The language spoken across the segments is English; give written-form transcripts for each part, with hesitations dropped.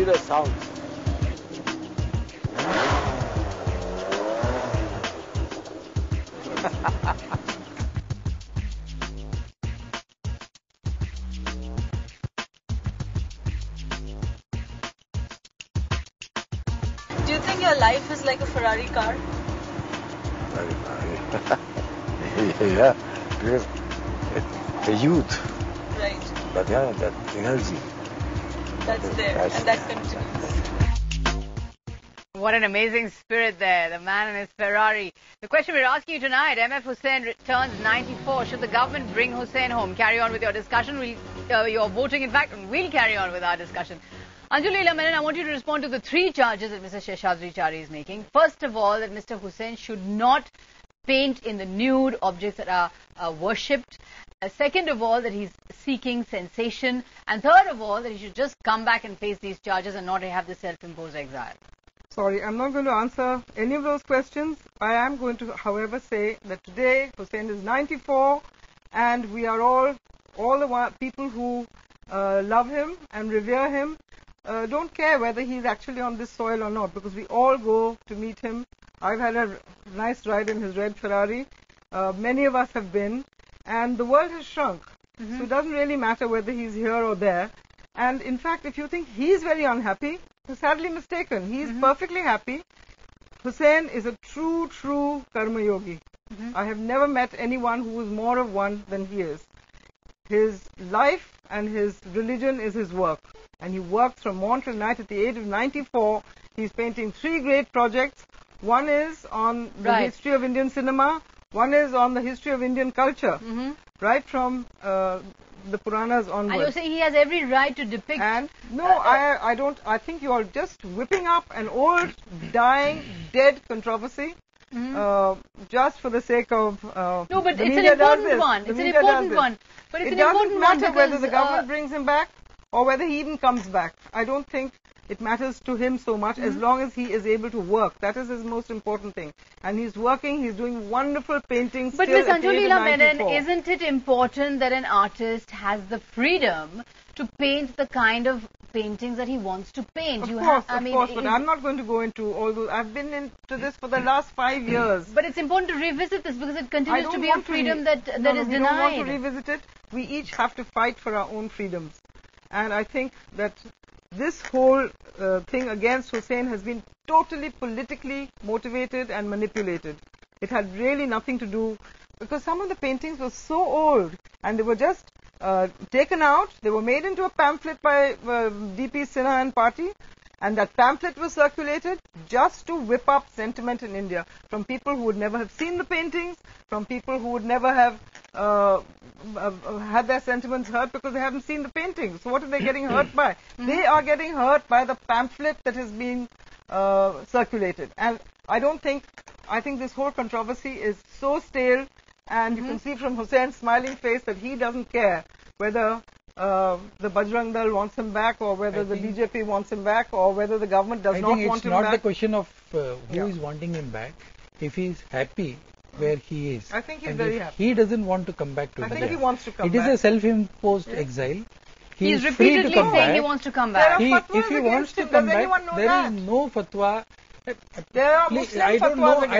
the sound. Do you think your life is like a Ferrari car? Yeah, because the youth, Right. but yeah, that energy. That's there and that continues. What an amazing spirit there, the man and his Ferrari. The question we're asking you tonight, MF Husain turns 94. Should the government bring Husain home? Carry on with your discussion. You're voting, in fact, and we'll carry on with our discussion. Anjolie Ela Menon, I want you to respond to the three charges that Mr. Sheshadri Chari is making. First of all, that Mr. Husain should not paint in the nude objects that are worshipped. Second of all, that he's seeking sensation. And third of all, that he should just come back and face these charges and not have the self-imposed exile. Sorry, I'm not going to answer any of those questions. I am going to, however, say that today Husain is 94 and we are all the people who love him and revere him don't care whether he's actually on this soil or not, because we all go to meet him. I've had a nice ride in his red Ferrari. Many of us have been, and the world has shrunk. So it doesn't really matter whether he's here or there. And in fact, if you think he's very unhappy, you're sadly mistaken. He's perfectly happy. Husain is a true karma yogi. I have never met anyone who is more of one than he is. His life and his religion is his work. And he works from morn till night. At the age of 94, he's painting three great projects. One is on the history of Indian cinema. One is on the history of Indian culture. Right from the Puranas onwards. And you're saying he has every right to depict... And no, I don't. I think you are just whipping up an old, dying, dead controversy just for the sake of... no, but it's an important one. It's an important one. But it's it doesn't matter whether the government brings him back or whether he even comes back. I don't think it matters to him so much as long as he is able to work. That is his most important thing. And he's working, he's doing wonderful paintings. But Ms. Anjolie Ela Menon, isn't it important that an artist has the freedom to paint the kind of paintings that he wants to paint? Of course, but I'm not going to go into all those. I've been into this for the last 5 years. But it's important to revisit this because it continues to be a freedom that is denied. We don't want to revisit it. We each have to fight for our own freedoms. And I think that this whole thing against Husain has been totally politically motivated and manipulated. It had really nothing to do, because some of the paintings were so old and they were just taken out. They were made into a pamphlet by DP Sinha and party, and that pamphlet was circulated just to whip up sentiment in India from people who would never have seen the paintings, from people who would never have had their sentiments hurt because they haven't seen the paintings. So what are they getting hurt by? They are getting hurt by the pamphlet that has been circulated. And I think this whole controversy is so stale, and you can see from Husain's smiling face that he doesn't care whether the Bajrang Dal wants him back, or whether the BJP wants him back, or whether the government does not want him back. It's not the question of who is wanting him back. If he is happy where he is, I think he's very happy. He doesn't want to come back to India. I think he wants to come back. It is a self-imposed exile. He is repeatedly saying he wants to come back. If he wants to come back, there is no fatwa. Please, I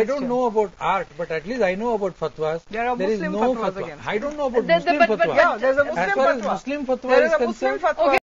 don't know about art, but at least I know about fatwas. There is no fatwa. I don't know about Muslim fatwa. Yeah, there's a Muslim fatwa. As far as Muslim fatwa is concerned,